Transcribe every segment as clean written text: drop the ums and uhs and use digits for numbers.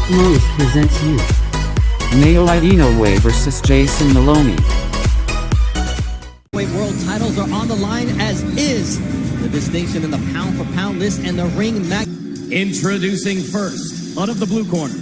Utmost presents you Naoya Inoue versus Jason Moloney. World titles are on the line, as is the distinction in the pound-for-pound list and the ring match. Introducing first, out of the blue corner,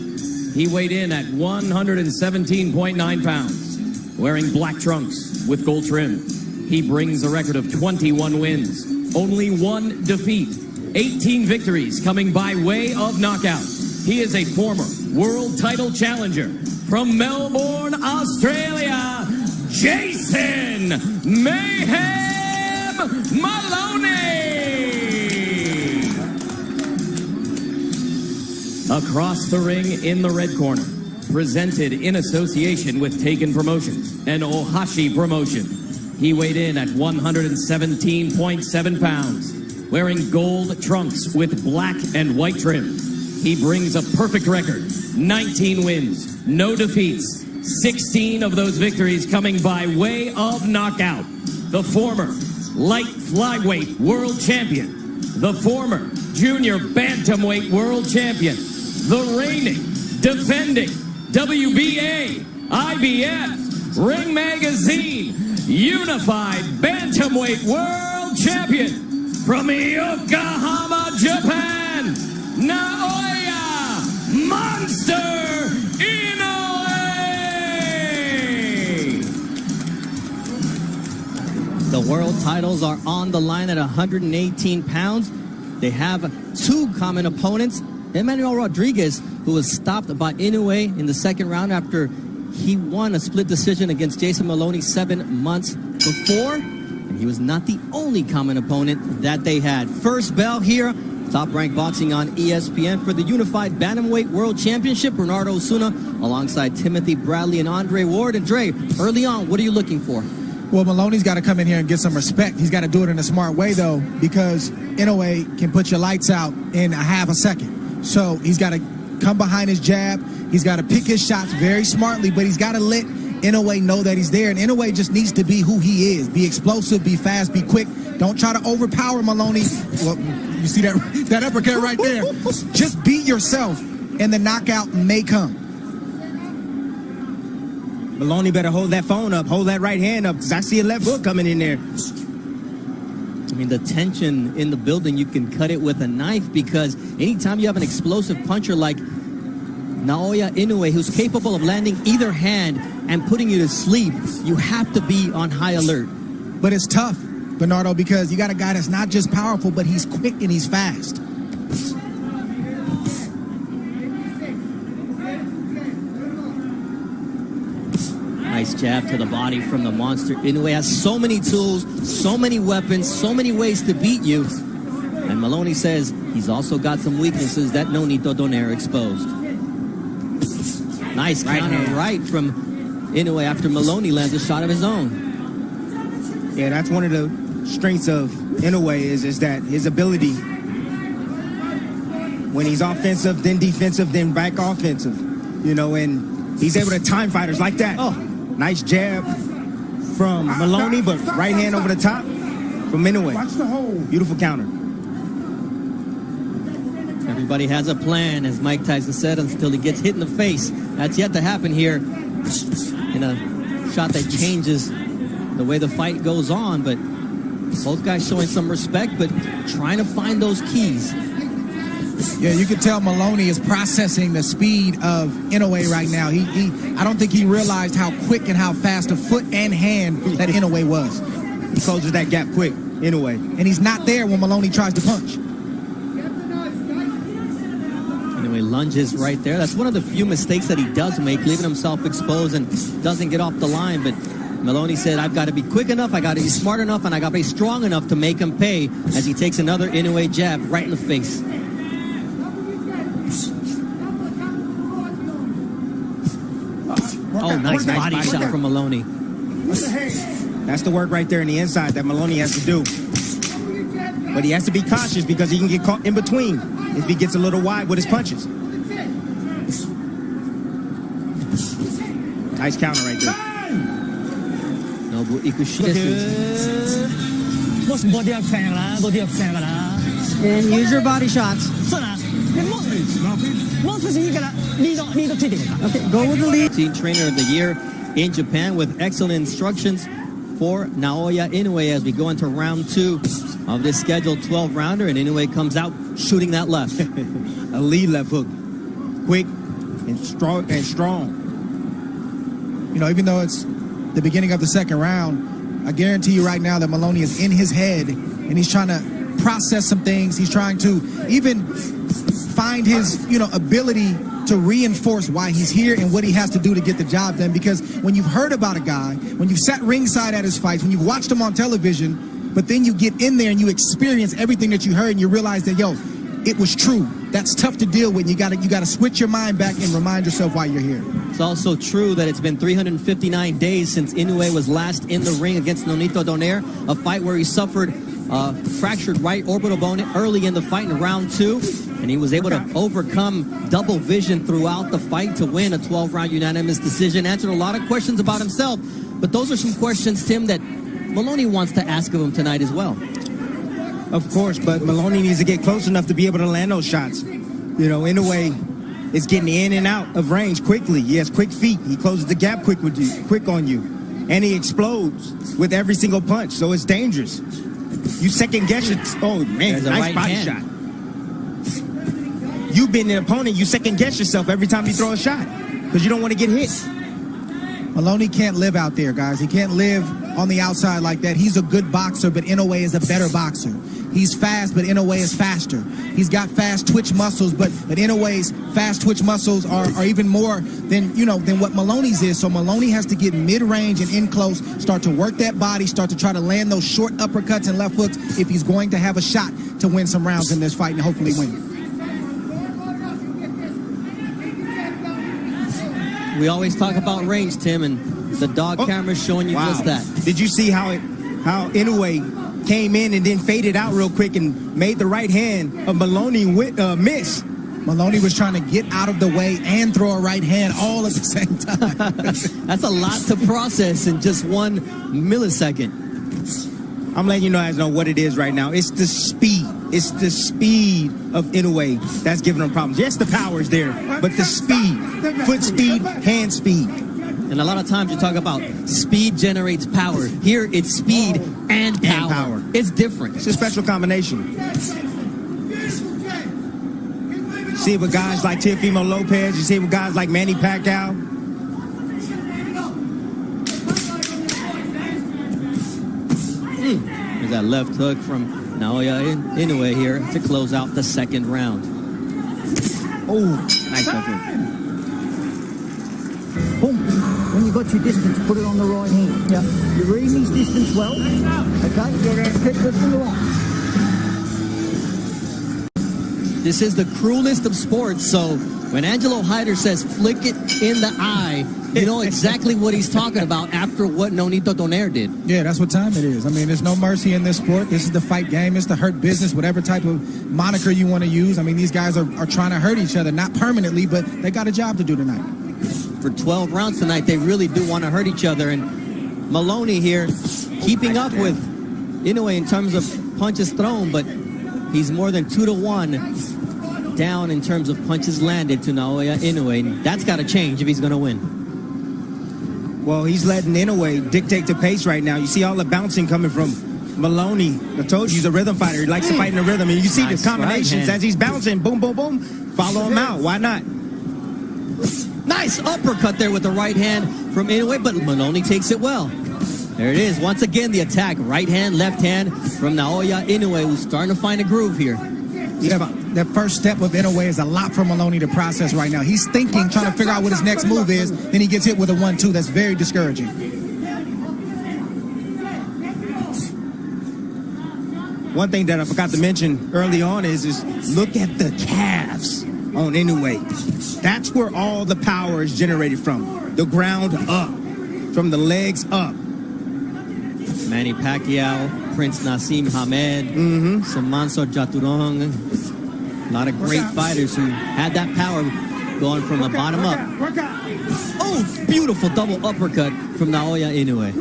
he weighed in at 117.9 pounds, wearing black trunks with gold trim. He brings a record of 21 wins, only 1 defeat, 18 victories coming by way of knockout. He is a former world title challenger from Melbourne, Australia, Jason Mayhem Moloney. Across the ring in the red corner, presented in association with Taken Promotions and Ohashi Promotion. He weighed in at 117.7 pounds, wearing gold trunks with black and white trim. He brings a perfect record, 19 wins, no defeats, 16 of those victories coming by way of knockout. The former light-flyweight world champion, the former junior-bantamweight world champion, the reigning, defending WBA, IBF, Ring Magazine, Unified Bantamweight World Champion from Yokohama, Japan, Naoya Monster Inoue! The world titles are on the line at 118 pounds. They have 2 common opponents. Emmanuel Rodriguez, who was stopped by Inoue in the second round after he won a split decision against Jason Moloney 7 months before. And he was not the only common opponent that they had. First bell here, Top Rank Boxing on ESPN for the Unified Bantamweight World Championship. Bernardo Osuna alongside Timothy Bradley and Andre Ward. And Dre, early on, what are you looking for? Well, Moloney's got to come in here and get some respect. He's got to do it in a smart way, though, because Inoue can put your lights out in a half a second. So he's got to come behind his jab. He's got to pick his shots very smartly, but he's got to let Inoue know that he's there. And Inoue just needs to be who he is. Be explosive, be fast, be quick. Don't try to overpower Moloney. Well, you see that uppercut right there? Just be yourself, and the knockout may come. Moloney better hold that phone up, hold that right hand up, because I see a left hook coming in there. I mean, the tension in the building, you can cut it with a knife, because anytime you have an explosive puncher like Naoya Inoue, who's capable of landing either hand and putting you to sleep, you have to be on high alert. But it's tough, Bernardo, because you got a guy that's not just powerful, but he's quick and he's fast. Nice jab to the body from the monster. Inoue has so many tools, so many weapons, so many ways to beat you. And Moloney says he's also got some weaknesses that no Nito Donaire exposed. Nice counter right from Inoue after Moloney lands a shot of his own. Yeah, that's one of the strengths of Inoue is that his ability, when he's offensive, then defensive, then back offensive, you know, and he's able to time fighters like that. Oh, nice jab from Moloney, but right hand over the top from Inoue. Beautiful counter. everybody has a plan, as Mike Tyson said, until he gets hit in the face. That's yet to happen here in a shot that changes the way the fight goes on. But both guys showing some respect, but trying to find those keys. Yeah, you can tell Moloney is processing the speed of Inoue right now. I don't think he realized how quick and how fast a foot and hand that Inoue was. He closes that gap quick, Inoue. And he's not there when Moloney tries to punch. Inoue lunges right there. That's one of the few mistakes that he does make, leaving himself exposed and doesn't get off the line. But Moloney said, I've got to be quick enough, I got to be smart enough, and I got to be strong enough to make him pay, as he takes another Inoue jab right in the face. Oh, nice body shot from Moloney. That's the work right there in the inside that Moloney has to do. But he has to be cautious because he can get caught in between if he gets a little wide with his punches. Nice counter right there. Nobu Ikushi. And use your body shots. Go with the lead. Team trainer of the year in Japan with excellent instructions for Naoya Inoue as we go into round 2 of this scheduled 12-rounder, and Inoue comes out shooting that left. A lead left hook. Quick and strong. You know, even though it's the beginning of the second round, I guarantee you right now that Moloney is in his head and he's trying to process some things. He's trying to even find his, ability to reinforce why he's here and what he has to do to get the job done. Because when you've heard about a guy, when you've sat ringside at his fights, when you've watched him on television, but then you get in there and you experience everything that you heard and you realize that, it was true. That's tough to deal with. You got to switch your mind back and remind yourself why you're here. It's also true that it's been 359 days since Inoue was last in the ring against Nonito Donaire, a fight where he suffered fractured right orbital bone early in the fight in round 2, and he was able to overcome double vision throughout the fight to win a 12-round unanimous decision. Answered a lot of questions about himself, but those are some questions, Tim, that Moloney wants to ask of him tonight as well. Of course, but Moloney needs to get close enough to be able to land those shots. Inoue is getting in and out of range quickly. He has quick feet. He closes the gap quick on you. And he explodes with every single punch, so it's dangerous. You second guess it. Oh, man, nice body shot. You've been the opponent. You second guess yourself every time you throw a shot because you don't want to get hit. Moloney can't live out there, guys. He can't live on the outside like that. He's a good boxer, but Inoue is a better boxer. He's fast, but Inoue is faster. He's got fast twitch muscles, but Inoue's fast twitch muscles are even more than what Moloney's is. So Moloney has to get mid-range and in close, start to work that body, start to try to land those short uppercuts and left hooks if he's going to have a shot to win some rounds in this fight and hopefully win. We always talk about range, Tim, and the dog camera's showing you just that. Did you see how Inoue came in and then faded out real quick and made the right hand of Moloney miss? Moloney was trying to get out of the way and throw a right hand all at the same time. That's a lot to process in just 1 millisecond. I'm letting you guys know what it is right now. It's the speed. It's the speed of Inoue that's giving him problems. Yes, the power is there, but the speed, foot speed, hand speed. And a lot of times you talk about speed generates power. Here it's speed and power. It's different. It's a special combination. You see it with guys like Teofimo Lopez. You see it with guys like Manny Pacquiao. There's that left hook from Naoya Inoue here to close out the second round. Oh, nice left hook. Boom. When you got your distance, put it on the right hand. Yeah. You're reading his distance well. Okay? You're going to keep lifting the line. This is the cruelest of sports, so when Angelo Hyder says flick it in the eye, you know exactly what he's talking about after what Nonito Donaire did. Yeah, that's what time it is. I mean, there's no mercy in this sport. This is the fight game. It's the hurt business, whatever type of moniker you want to use. I mean, these guys are trying to hurt each other, not permanently, but they got a job to do tonight. For 12 rounds tonight, they really do want to hurt each other. And Moloney here keeping up with Inoue in terms of punches thrown, but he's more than 2-1 down in terms of punches landed to Naoya Inoue. And that's got to change if he's going to win. Well, he's letting Inoue dictate the pace right now. You see all the bouncing coming from Moloney. I told you he's a rhythm fighter. He likes to fight in the rhythm. And you see the combinations as he's bouncing. Boom, boom, boom. Follow him out. Why not? Nice uppercut there with the right hand from Inoue, but Moloney takes it well. There it is. Once again, the attack. Right hand, left hand from Naoya Inoue, who's starting to find a groove here. That first step of Inoue is a lot for Moloney to process right now. He's thinking, trying to figure out what his next move is. Then he gets hit with a 1-2. That's very discouraging. One thing that I forgot to mention early on is look at the calves on Inoue. That's where all the power is generated from. The ground up, from the legs up. Manny Pacquiao, Prince Nassim Hamed, Samanso Jaturong. A lot of great fighters who had that power going from the bottom up. Oh, beautiful double uppercut from Naoya Inoue.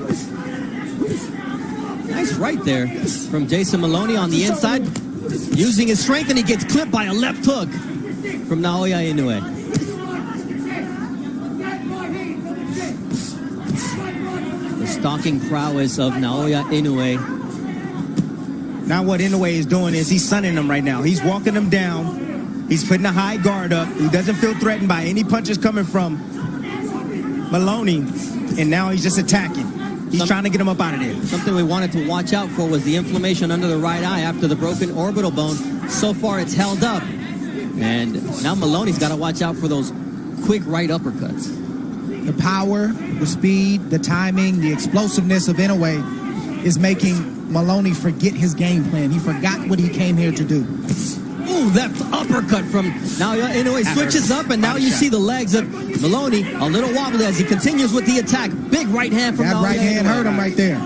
Nice right there from Jason Moloney on the inside. Using his strength, and he gets clipped by a left hook from Naoya Inoue. The stalking prowess of Naoya Inoue. Now what Inoue is doing is he's sunning him right now. He's walking him down. He's putting a high guard up. He doesn't feel threatened by any punches coming from Moloney. And now he's just attacking. He's trying to get him up out of there. Something we wanted to watch out for was the inflammation under the right eye after the broken orbital bone. So far, it's held up. And now Moloney's got to watch out for those quick right uppercuts. The power, the speed, the timing, the explosiveness of Inoue is making Moloney forget his game plan. He forgot what he came here to do. Ooh, left uppercut from Naoya Inoue. Switches up, and now you see the legs of Moloney a little wobbly as he continues with the attack. Big right hand from Naoya Inoue. That right hand hurt him right there.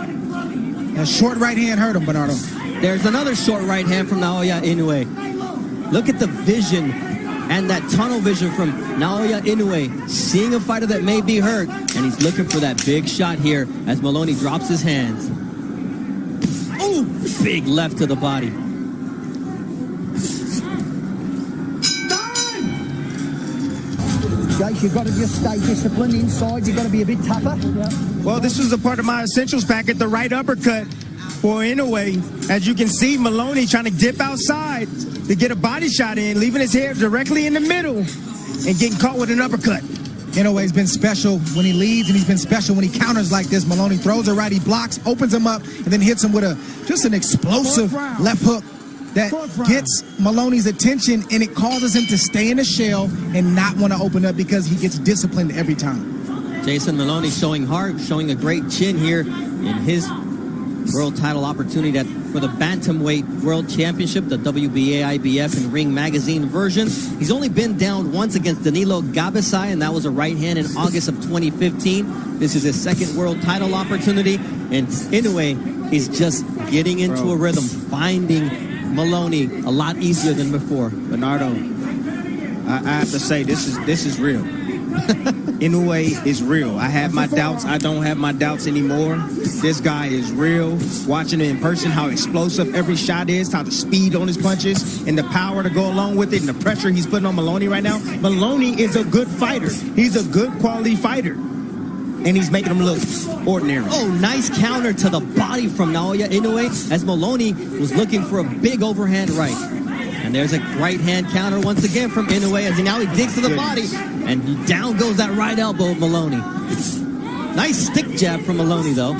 That short right hand hurt him, Bernardo. There's another short right hand from Naoya Inoue. Look at the vision and that tunnel vision from Naoya Inoue. Seeing a fighter that may be hurt, and he's looking for that big shot here as Moloney drops his hands. Ooh, big left to the body. Jake, you've got to just stay disciplined inside. You've got to be a bit tougher. Well, this was a part of my essentials packet, the right uppercut for Inoue. As you can see, Moloney trying to dip outside to get a body shot in, leaving his head directly in the middle and getting caught with an uppercut. Inoue's been special when he leads, and he's been special when he counters like this. Moloney throws a right, he blocks, opens him up, and then hits him with just an explosive left hook that gets Moloney's attention, and it causes him to stay in the shell and not want to open up because he gets disciplined every time. Jason Moloney showing heart, showing a great chin here in his world title opportunity for the Bantamweight World Championship, the WBA, IBF, and Ring Magazine version. He's only been down once against Danilo Gabasai, and that was a right hand in August of 2015. This is his second world title opportunity, and Inoue is just getting into a rhythm, finding Moloney a lot easier than before. Bernardo, I have to say, this is real. Inoue is real. I have my doubts. I don't have my doubts anymore. This guy is real. Watching it in person, how explosive every shot is, how the speed on his punches, and the power to go along with it, and the pressure he's putting on Moloney right now. Moloney is a good fighter. He's a good quality fighter. And he's making him look ordinary. Oh, nice counter to the body from Naoya Inoue as Moloney was looking for a big overhand right. And there's a right hand counter once again from Inoue as now he digs to the body. And down goes that right elbow of Moloney. Nice stick jab from Moloney, though.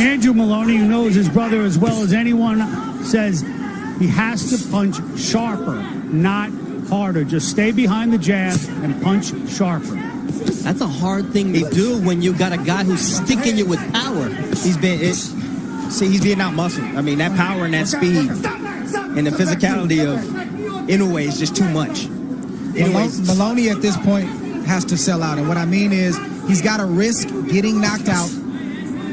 Andrew Moloney, who knows his brother as well as anyone, says he has to punch sharper, not harder. Just stay behind the jab and punch sharper. That's a hard thing to do when you got a guy who's sticking you with power. He's being out muscled. I mean, that power and that speed and the physicality of Inoue is just too much. Moloney at this point has to sell out. And what I mean is he's got to risk getting knocked out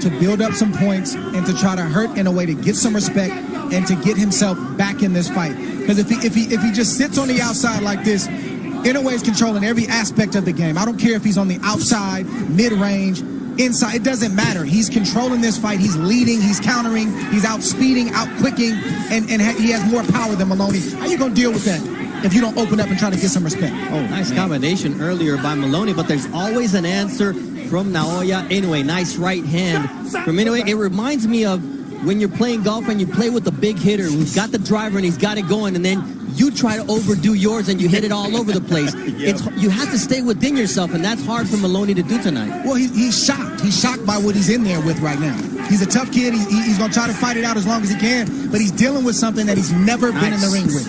to build up some points and to try to hurt Inoue to get some respect and to get himself back in this fight. Because if he just sits on the outside like this, Inoue is controlling every aspect of the game. I don't care if he's on the outside, mid-range, inside. It doesn't matter. He's controlling this fight. He's leading. He's countering. He's out-speeding, out-quicking, and he has more power than Moloney. How are you going to deal with that if you don't open up and try to get some respect? Oh, nice combination earlier by Moloney, but there's always an answer from Naoya Inoue. Nice right hand from Inoue. It reminds me of when you're playing golf and you play with a big hitter who's got the driver and he's got it going, and then you try to overdo yours and you hit it all over the place. You have to stay within yourself, and that's hard for Moloney to do tonight. Well, he's shocked. He's shocked by what he's in there with right now. He's a tough kid. He's going to try to fight it out as long as he can, but he's dealing with something that he's never been in the ring with.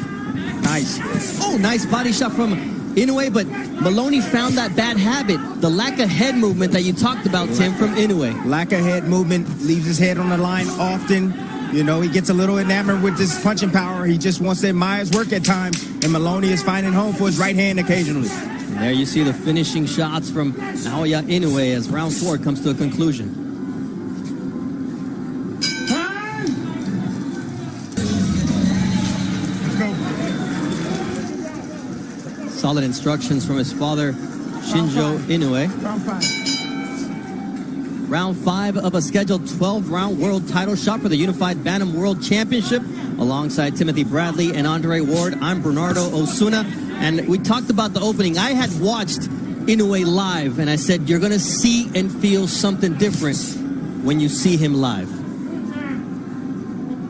Nice. Oh, nice body shot from Inoue, but Moloney found that bad habit, the lack of head movement that you talked about, Tim, from Inoue. Lack of head movement, leaves his head on the line often. You know, he gets a little enamored with his punching power. He just wants to admire his work at times, and Moloney is finding home for his right hand occasionally. And there you see the finishing shots from Naoya Inoue as round 4 comes to a conclusion. Solid instructions from his father, Shinjo Inoue. Round 5 of a scheduled 12-round world title shot for the Unified Bantam World Championship. Alongside Timothy Bradley and Andre Ward, I'm Bernardo Osuna. And we talked about the opening. I had watched Inoue live, and I said, you're going to see and feel something different when you see him live.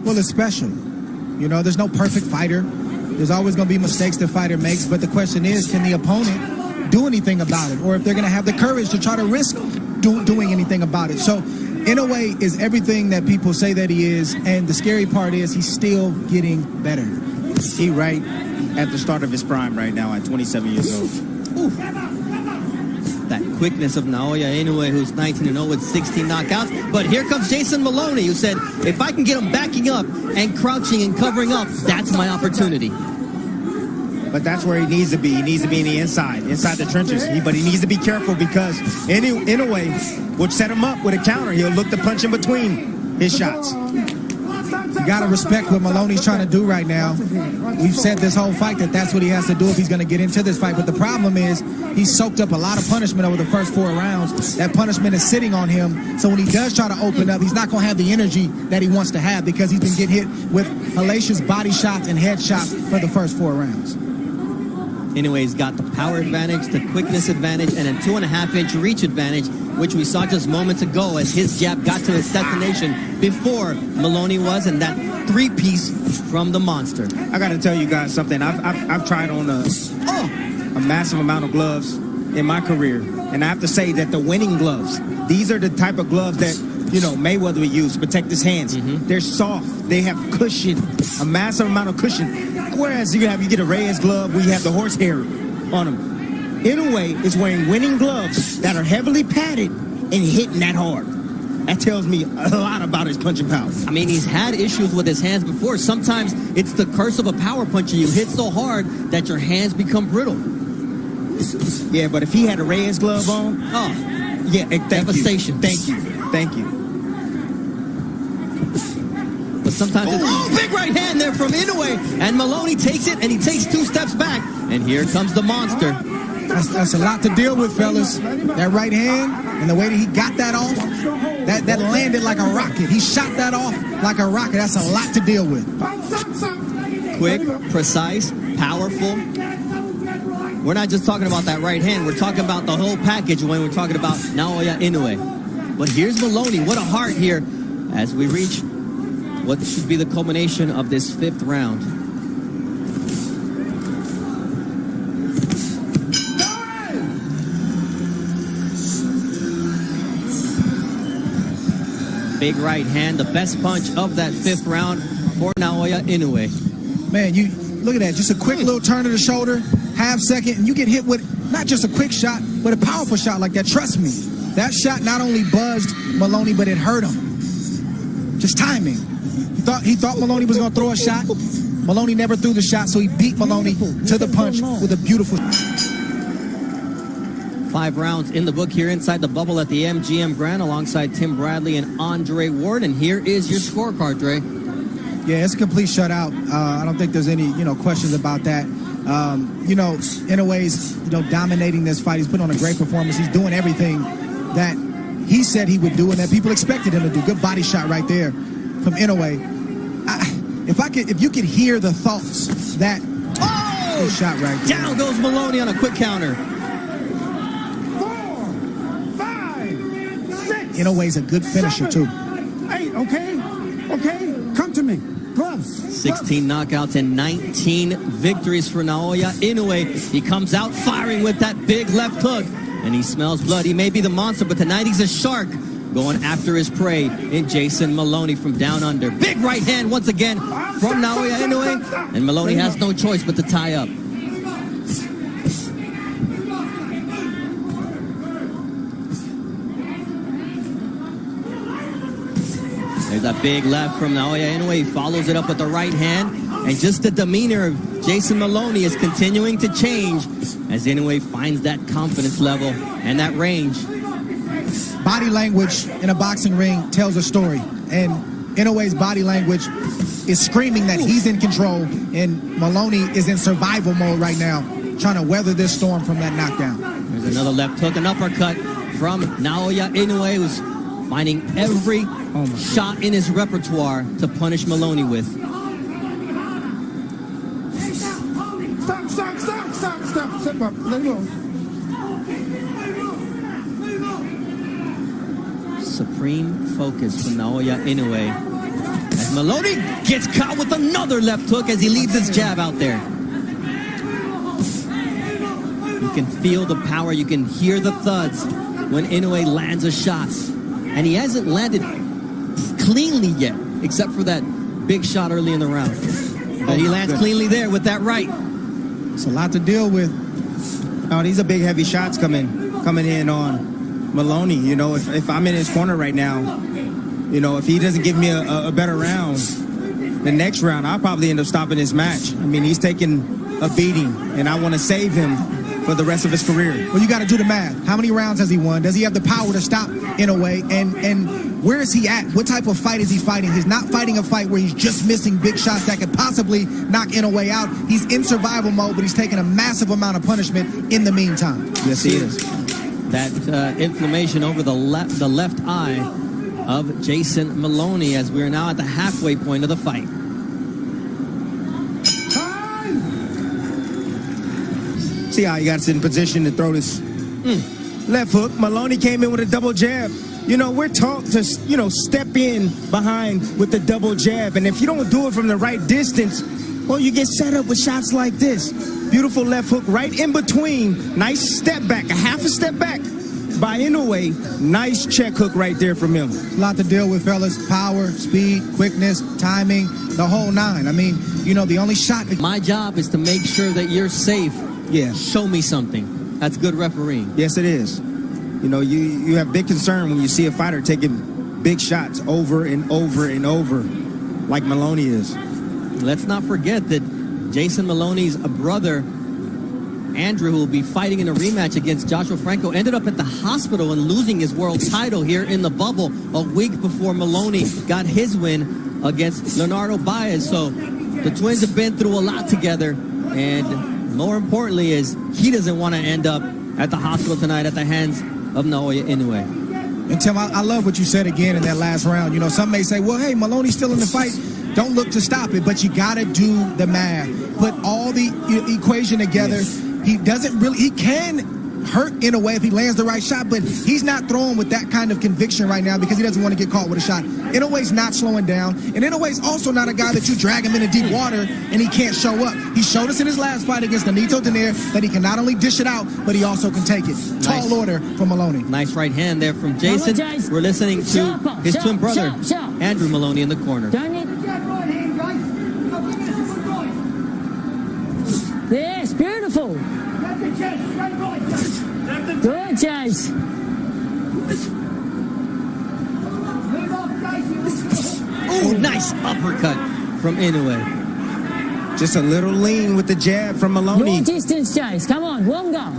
Well, it's special. You know, there's no perfect fighter. There's always going to be mistakes the fighter makes. But the question is, can the opponent do anything about it? Or if they're going to have the courage to try to risk doing anything about it. So Inoue is everything that people say that he is, and the scary part is he's still getting better. He right at the start of his prime right now at 27 years old. Oof. That quickness of Naoya Inoue, who's 19-0 with 16 knockouts. But here comes Jason Moloney, who said, if I can get him backing up and crouching and covering up, that's my opportunity. But that's where he needs to be. He needs to be in the inside the trenches. But he needs to be careful because Inoue would set him up with a counter. He'll look to punch in between his shots. You got to respect what Moloney's trying to do right now. We've said this whole fight that that's what he has to do if he's going to get into this fight. But the problem is he's soaked up a lot of punishment over the first 4 rounds. That punishment is sitting on him. So when he does try to open up, he's not going to have the energy that he wants to have because he's been getting hit with hellacious body shots and head shots for the first 4 rounds. Inoue's got the power advantage, the quickness advantage, and a 2.5-inch reach advantage, which we saw just moments ago as his jab got to its destination before Moloney was, and that 3-piece from the monster. I got to tell you guys something. I've tried on a massive amount of gloves in my career, and I have to say that the winning gloves, these are the type of gloves that, you know, Mayweather would use to protect his hands. They're soft. They have cushion, a massive amount of cushion. Whereas you get a Reyes glove where you have the horsehair on them. Inoue is wearing winning gloves that are heavily padded and hitting that hard. That tells me a lot about his punching power. I mean, he's had issues with his hands before. Sometimes it's the curse of a power puncher. You hit so hard that your hands become brittle. Yeah, but if he had a Reyes glove on, yeah, devastation. Thank you. But sometimes big right hand there from Inoue, and Moloney takes it, and he takes 2 steps back, and here comes the monster. That's a lot to deal with, fellas. That right hand and the way that he got that off, that landed like a rocket. He shot that off like a rocket. That's a lot to deal with. Quick, precise, powerful. We're not just talking about that right hand. We're talking about the whole package when we're talking about Naoya Inoue. But here's Moloney. What a heart here as we reach what should be the culmination of this 5th round. Big right hand, the best punch of that 5th round for Naoya Inoue. Man, you look at that. Just a quick little turn of the shoulder, half second, and you get hit with not just a quick shot, but a powerful shot like that. Trust me, that shot not only buzzed Moloney, but it hurt him. Just timing. He thought Moloney was going to throw a shot. Moloney never threw the shot, so he beat Moloney to the punch with a beautiful. 5 rounds in the book here inside the bubble at the MGM Grand alongside Tim Bradley and Andre Ward. And here is your scorecard, Dre. Yeah, it's a complete shutout. I don't think there's any, questions about that. Inoue's, dominating this fight. He's putting on a great performance. He's doing everything that he said he would do and that people expected him to do. Good body shot right there from Inoue. If you could hear the thoughts that shot right there. Down goes Moloney on a quick counter. 4, 5, 6. Inoue's a good finisher 7, too. 8. Okay, come to me. Gloves. 16 knockouts and 19 victories for Naoya Inoue. He comes out firing with that big left hook, and he smells blood. He may be the monster, but tonight he's a shark, going after his prey in Jason Moloney from down under. Big right hand once again from Naoya Inoue, and Moloney has no choice but to tie up. There's a big left from Naoya Inoue. He follows it up with the right hand, and just the demeanor of Jason Moloney is continuing to change as Inoue finds that confidence level and that range. Body language in a boxing ring tells a story, and Inoue's body language is screaming that he's in control, and Moloney is in survival mode right now, trying to weather this storm from that knockdown. There's another left hook, an uppercut from Naoya Inoue, who's finding every shot in his repertoire to punish Moloney with. Step up. Let go. Supreme focus from Naoya Inoue. As Moloney gets caught with another left hook as he leaves his jab out there. You can feel the power, you can hear the thuds when Inoue lands a shot. And he hasn't landed cleanly yet, except for that big shot early in the round. But he lands cleanly there with that right. It's a lot to deal with. Oh, these are big, heavy shots coming in on Moloney. You know, if I'm in his corner right now, you know, if he doesn't give me a better round, the next round, I'll probably end up stopping this match. I mean, he's taking a beating, and I want to save him for the rest of his career. Well, you got to do the math. How many rounds has he won? Does he have the power to stop Inoue? And where is he at? What type of fight is he fighting? He's not fighting a fight where he's just missing big shots that could possibly knock Inoue out. He's in survival mode, but he's taking a massive amount of punishment in the meantime. Yes, he is. That inflammation over the left eye of Jason Moloney as we are now at the halfway point of the fight. See how he got in position to throw this left hook. Moloney came in with a double jab. You know, we're taught to, you know, step in behind with the double jab. And if you don't do it from the right distance, well, you get set up with shots like this. Beautiful left hook right in between. Nice step back, a half a step back by Inoue. Nice check hook right there from him. A lot to deal with, fellas. Power, speed, quickness, timing, the whole nine. I mean, you know, the only shot. My job is to make sure that you're safe. Yeah. Show me something. That's good refereeing. Yes, it is. You know, you have big concern when you see a fighter taking big shots over and over and over like Moloney is. Let's not forget that Jason Moloney's brother, Andrew, who will be fighting in a rematch against Joshua Franco, ended up at the hospital and losing his world title here in the bubble a week before Moloney got his win against Leonardo Baez. So the twins have been through a lot together, and more importantly is he doesn't want to end up at the hospital tonight at the hands of Naoya Inoue. And Tim, I love what you said again in that last round. You know, some may say, well, hey, Moloney's still in the fight. Don't look to stop it, but you got to do the math. Put all the equation together. Yes. He can hurt Inoue if he lands the right shot, but he's not throwing with that kind of conviction right now because he doesn't want to get caught with a shot. Inoue's not slowing down, and Inoue's also not a guy that you drag him into deep water and he can't show up. He showed us in his last fight against Nonito Donaire that he can not only dish it out, but he also can take it. Nice. Tall order from Moloney. Nice right hand there from Jason. We're listening to his twin brother, Andrew Moloney, in the corner. Yes, beautiful. Good, Jazz. Oh, nice uppercut from Inoue. Just a little lean with the jab from Moloney. Your distance, Jazz. Come on, one go.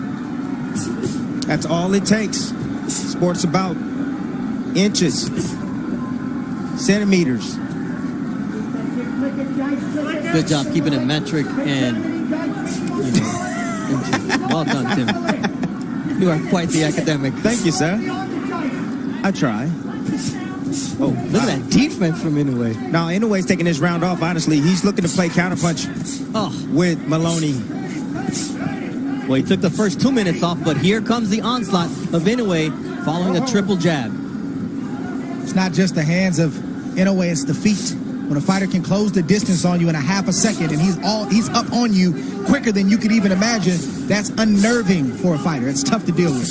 That's all it takes. Sport's about inches, centimeters. Good job keeping it metric and, you know, inches. Well done, Tim. You are quite the academic. Thank you, sir. I try. Oh, look at that defense from Inoue. Now, Inoue's taking this round off, honestly. He's looking to play counterpunch with Moloney. Well, he took the first 2 minutes off, but here comes the onslaught of Inoue following a triple jab. It's not just the hands of Inoue, it's the feet. When a fighter can close the distance on you in a half a second and he's up on you quicker than you could even imagine, that's unnerving for a fighter. It's tough to deal with.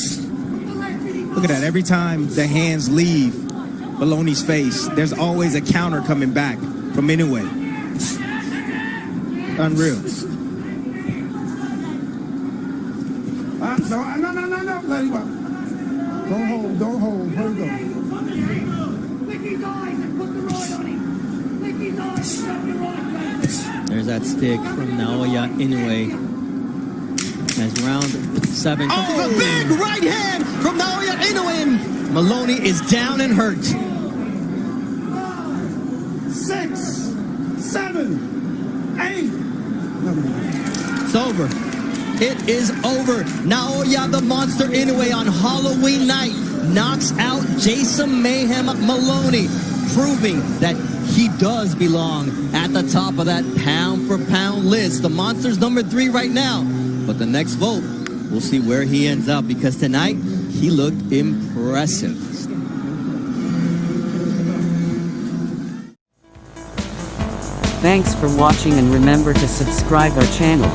Look at that. Every time the hands leave Moloney's face, there's always a counter coming back from Inoue. Unreal. No. Let him up. Don't hold. Here we go. There's that stick from Naoya Inoue. As round 7. Oh, a big right hand from Naoya Inoue. And Moloney is down and hurt. 6, 7, 8. It's over. It is over. Naoya the Monster Inoue on Halloween night knocks out Jason Mayhem Moloney, proving that he does belong at the top of that pound-for-pound list. The Monster's number 3 right now, but the next vote, we'll see where he ends up, because tonight he looked impressive. Thanks for watching, and remember to subscribe our channel.